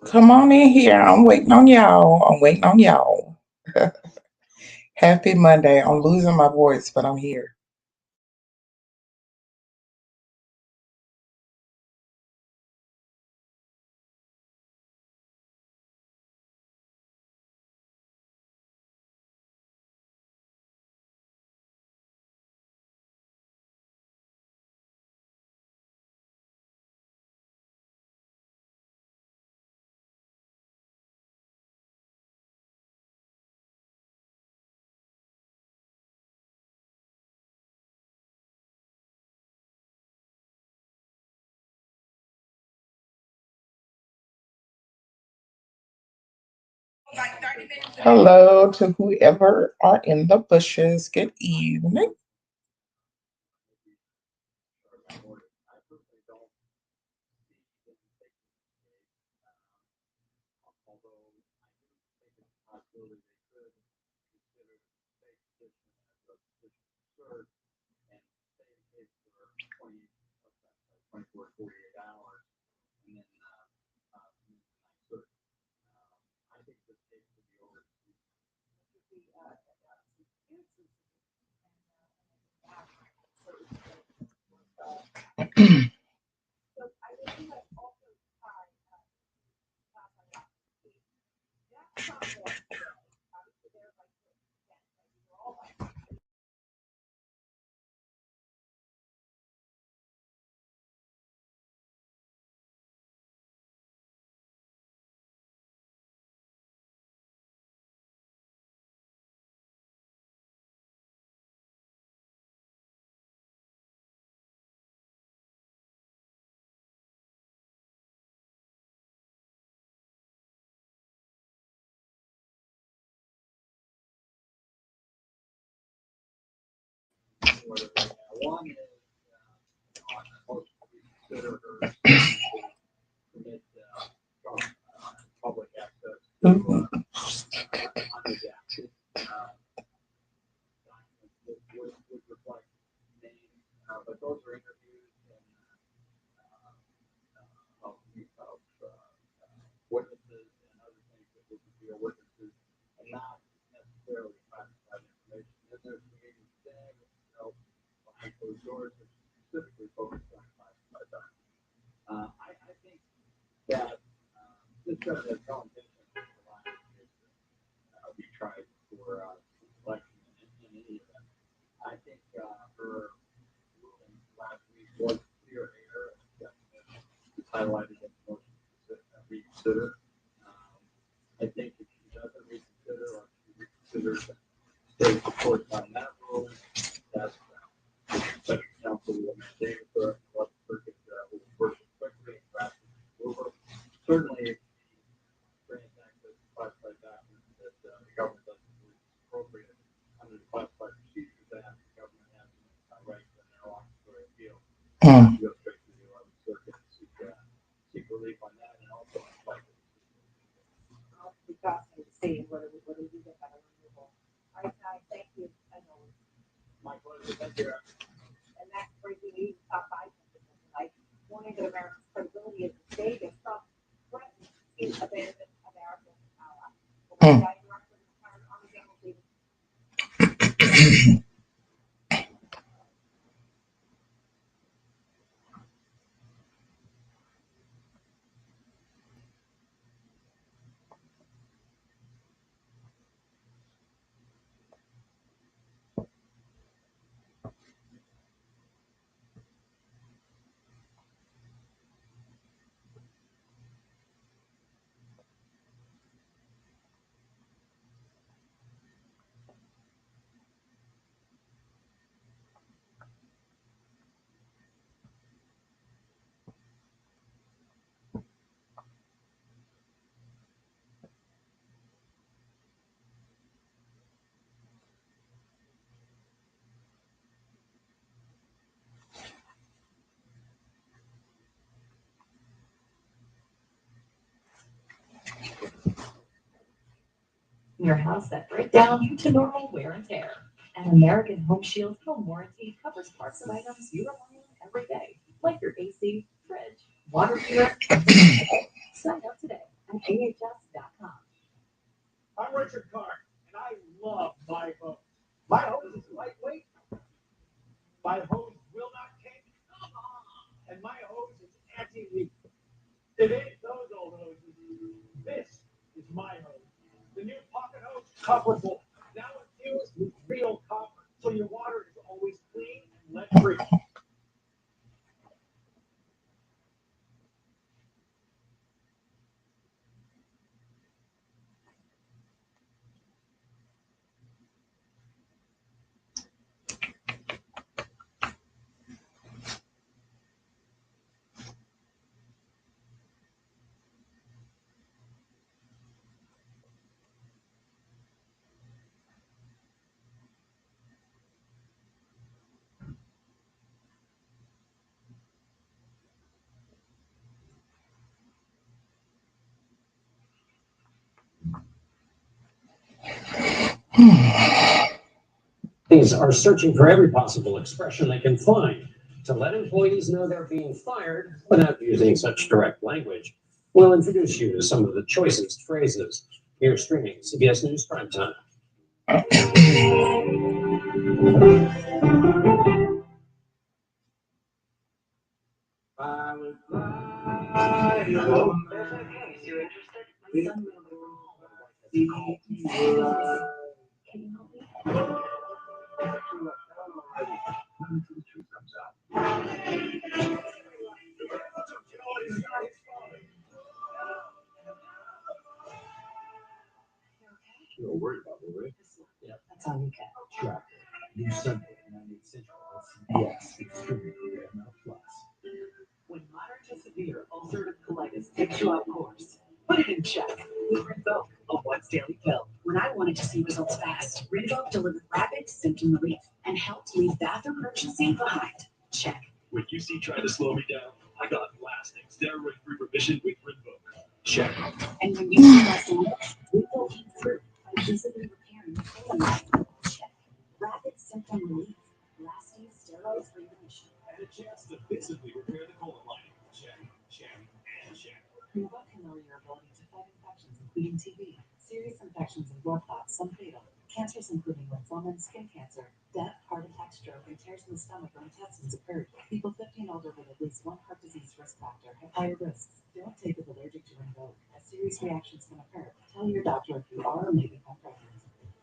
Come on in here. I'm waiting on y'all. I'm waiting on y'all. Happy Monday. I'm losing my voice, but I'm here. Hello to whoever are in the bushes. Good evening. Mm. Mm. Your house that break down due to normal wear and tear. An American Home Shield home warranty covers parts and items you rely on every day, like your AC, fridge, water heater, and sign up today at TV. It ain't those old hoses. This is my hose. The new pocket hose copperable. Now infused with real copper, so your water is always clean and lead-free. Companies are searching for every possible expression they can find to let employees know they're being fired without using such direct language. We'll introduce you to some of the choicest phrases. You're streaming CBS News Primetime. I was flying over. You're interested? My son will Can you help me? Until the truth comes out. You were worried about me, right? That's all you get. Tracker. New Sunday, 98 Central, CBS, excluding ML Plus. When moderate to severe ulcerative colitis takes you off course, put it in check with Rinvoq, a once-daily pill. When I wanted to see results fast, Rinvoq delivered rapid symptom relief and helped leave bathroom urgency behind. Check. When UC tried to slow me down, I got lasting steroid-free remission with Rinvoq. Check. And when you see less damage, Rinvoq came through by visibly repairing the colon. Check. Rapid symptom relief, lasting steroid-free remission. And a chance to visibly repair the colon lining. Check, check, and check. Rinvoq can lower your ability to fight infections, including TB, serious infections and blood clots, some fatal, cancers including lymphoma and skin cancer, death, heart attack, stroke, and tears in the stomach or intestines occurred. People 50 and older with at least one heart disease risk factor have higher risks. Don't take it allergic to Rinvoq, as serious reactions can occur. Tell your doctor if you are or may become pregnant.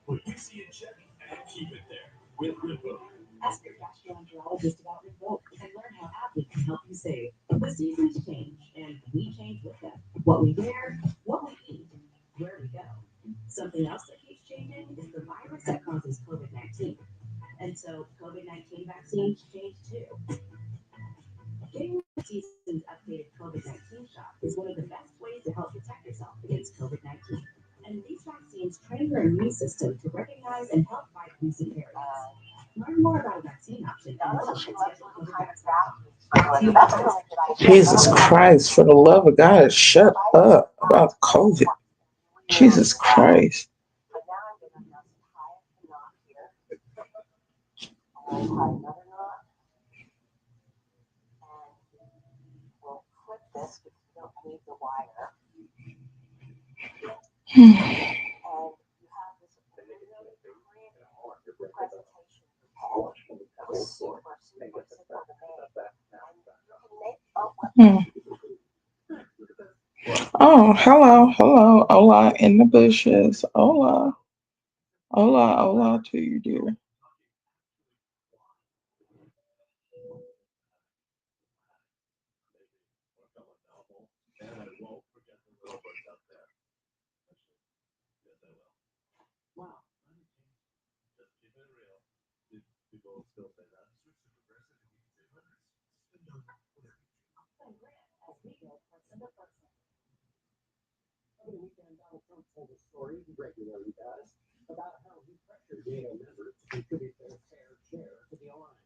Put UC in check and keep it there with Rinvoq. Ask your gastroenterologist about Rinvoq and learn how Advil can help you save. The seasons change, and we change with them. What we wear, what we eat, where we go. Something else that keeps changing is the virus that causes COVID-19. And so COVID-19 vaccines change too. Getting the season's updated COVID-19 shot is one of the best ways to help protect yourself against COVID-19. And these vaccines train your immune system to recognize and help fight recent variants. Learn more about a vaccine option and Jesus Christ, for the love of God, shut up about COVID. Jesus Christ. Oh, hello, hello, hola in the bushes. Hola, hola, hola to you, dear. And I won't forget the little birds out there. Yes, I will. Wow. Just keep it real. Do people still say that? Switch to Progressive and you can save hundreds. Over the weekend, Donald Trump told a story he regularly does about how he pressured NATO members to contribute their fair share to the alliance.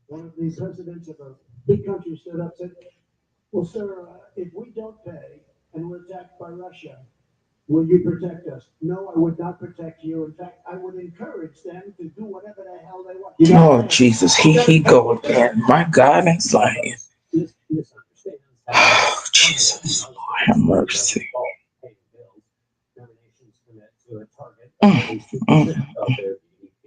One of these presidents of a big country stood up and said, well, sir, if we don't pay and we're attacked by Russia, will you protect us? No, I would not protect you. In fact, I would encourage them to do whatever the hell they want. Oh, Jesus, he go again. My God and Zion. Oh, Jesus, Lord have mercy. Nominations commit to a target of at least 2% of their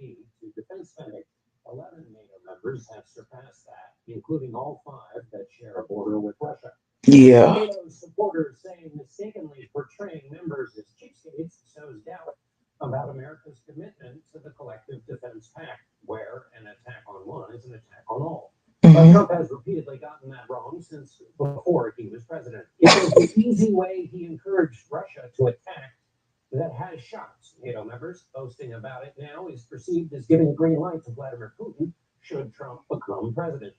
GDP to defense spending. 11 NATO members have surpassed that, including all 5 that share a border with Russia. Yeah. NATO supporters say mistakenly portraying members as cheapskates sows doubt about America's commitment to the collective defense pact, where an attack on one is an attack on all. But Mhm. Trump has repeatedly gotten that wrong since before he was president. It was the easy way he encouraged Russia to attack that has shocked NATO members. Boasting about it now is perceived as giving a green light to Vladimir Putin should Trump become president.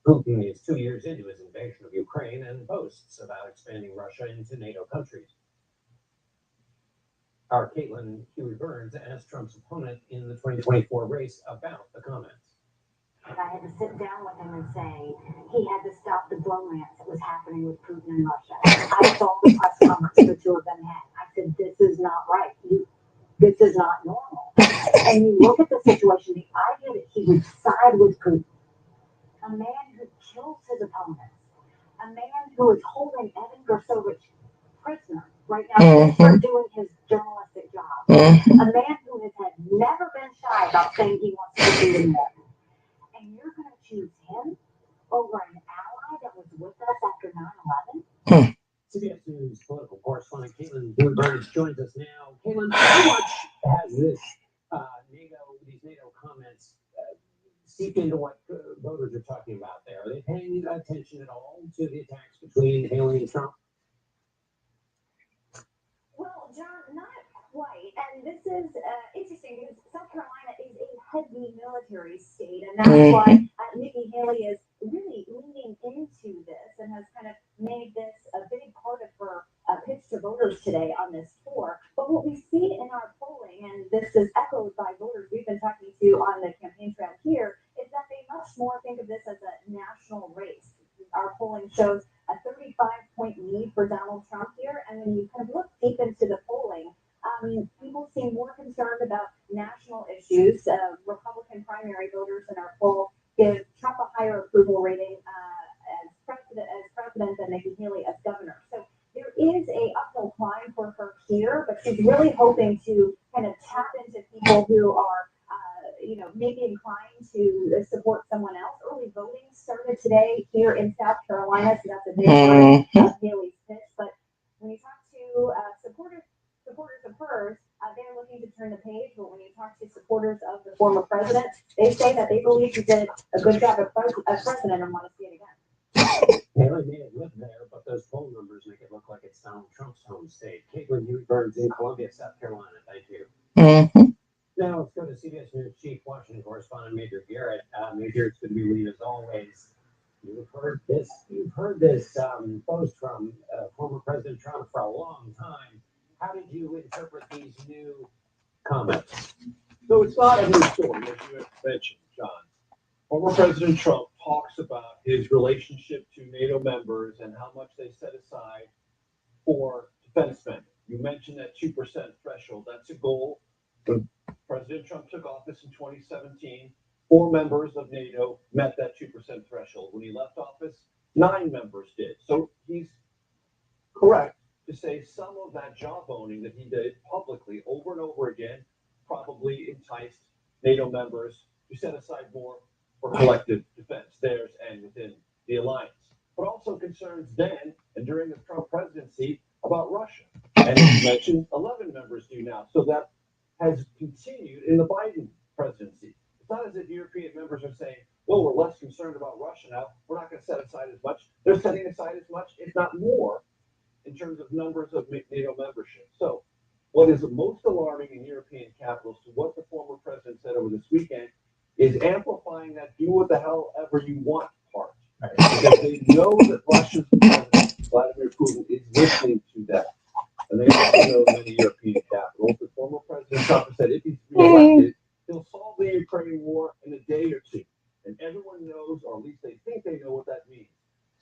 Putin is 2 years into his invasion of Ukraine and boasts about expanding Russia into NATO countries. Our Caitlin Huey Burns asked Trump's opponent in the 2024 race about the comments. I had to sit down with him and say he had to stop the bromance that was happening with Putin and Russia. I saw the press conference the two of them had. I said, this is not right. This is not normal. And you look at the situation, the idea that he would side with Putin, a man who kills his opponents, a man who is holding Evan Gersovich prisoner right now for doing his journalistic job, a man who has never been shy about saying he wants to be in there. And you're going to choose him over an ally that was with us after 9/11? CBS News political correspondent Caitlin Huey Burns joins us now. Caitlin, how much has these NATO comments seep into what voters are talking about there? Are they paying attention at all to the attacks between Haley and Trump? Well, John, not quite. And this is interesting because South Carolina is a heavy military state, and that's why Nikki Haley is really leaning into this and has kind of made this a big part of her pitch to voters today on this tour. But what we see in our polling, and this is echoed by voters we've been talking to on the campaign trail here, is that they much more think of this as a national race. Our polling shows a 35-point lead for Donald Trump here, and when you kind of look deep into the polling, people seem more concerned about national issues. Republican primary voters in our poll give Trump a higher approval rating as president than Nikki Haley as governor. So there is a uphill climb for her here, but she's really hoping to kind of tap into people who are, maybe inclined to support someone else. Early voting started today here in South Carolina, so that's a big part of Haley's pitch. But when you talk to supporters of hers, they're looking to turn the page. But when you talk to supporters of the former president, they say that they believe he did a good job as president and want to see it again. Haley may have lived there, but those poll numbers make it look like it's Donald Trump's home state. Caitlin Huey Burns in Columbia, South Carolina. Thank you. Now let's go to CBS News Chief Washington correspondent Major Garrett. Major, it's good to be with you as always. You've heard this boast from former President Trump for a long time. How did you interpret these new comments? So it's not a new story, as you have mentioned, John. Former President Trump talks about his relationship to NATO members and how much they set aside for defense spending. You mentioned that 2% threshold. That's a goal. When President Trump took office in 2017, 4 members of NATO met that 2% threshold. When he left office, 9 members did. So he's correct to say some of that job owning that he did publicly over and over again probably enticed NATO members to set aside more for collective defense, theirs and within the alliance. But also concerns then and during the Trump presidency about Russia. And as you mentioned, 11 members do now. So that has continued in the Biden presidency. It's not as if European members are saying, well, we're less concerned about Russia now. We're not going to set aside as much. They're setting aside as much, if not more, in terms of numbers of NATO membership. So what is most alarming in European capitals to what the former president said over this weekend is amplifying that do what the hell ever you want part. Because they know that Russia's president, Vladimir Putin, is listening to them. And they also know many European capitals. The former President Trump said if he's reelected, he'll solve the Ukraine war in a day or two. And everyone knows, or at least they think they know what that means.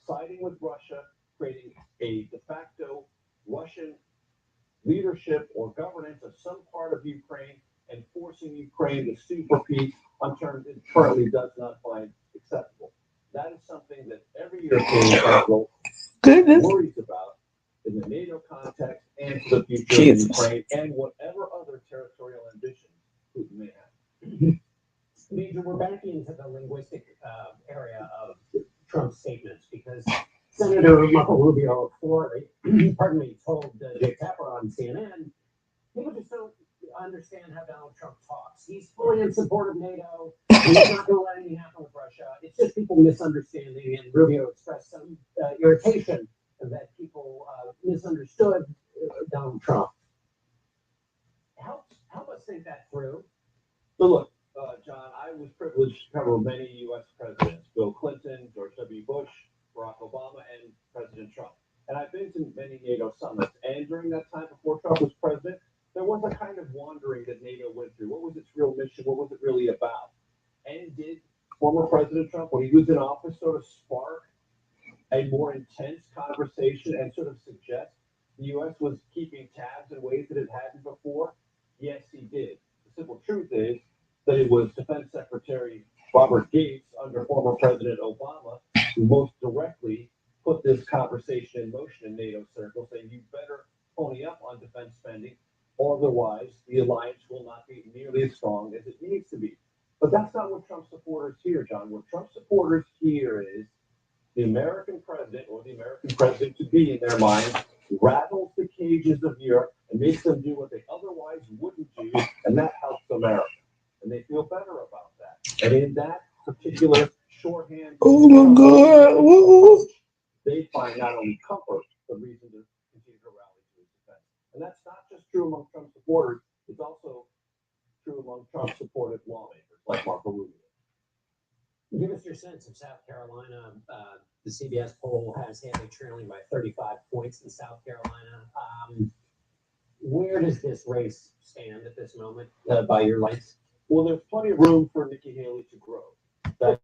Siding with Russia, creating a de facto Russian leadership or governance of some part of Ukraine and forcing Ukraine to sue for peace on terms it currently does not find acceptable. That is something that every European capital worries about in the NATO context and for the future of Ukraine and whatever other territorial ambitions Putin may have. Major, we're back into the linguistic area of Trump's statements because Senator Marco Rubio of Florida, pardon me, told Jake Tapper on CNN, people just don't understand how Donald Trump talks. He's fully in support of NATO. He's not going to let anything happen with Russia. It's just people misunderstanding. And Rubio expressed some irritation that people misunderstood Donald Trump. Help us think that through. So look, John, I was privileged to cover many U.S. presidents: Bill Clinton, George W. Bush, Barack Obama, and President Trump. And I've been to many NATO summits. And during that time before Trump was president, there was a kind of wandering that NATO went through. What was its real mission? What was it really about? And did former President Trump, when he was in office, sort of spark a more intense conversation and sort of suggest the U.S. was keeping tabs in ways that it hadn't before? Yes, he did. The simple truth is that it was Defense Secretary Robert Gates under former President Obama who most directly put this conversation in motion in NATO circles, saying you better pony up on defense spending, or otherwise the alliance will not be nearly as strong as it needs to be. But that's not what Trump supporters hear, John. What Trump supporters hear is the American president, or the American president to be in their mind, rattles the cages of Europe and makes them do what they otherwise wouldn't do, and that helps America. And they feel better about that. And in that particular shorthand, Oh my God. Woo. they find not only comfort, but reason to continue to rally to his defense. And that's not just true among Trump supporters, it's also true among Trump supported lawmakers like Marco Rubio. Give us your sense of South Carolina. The CBS poll has Haley trailing by 35 points in South Carolina. Where does this race stand at this moment by your lights? Well, there's plenty of room for Nikki Haley to grow. That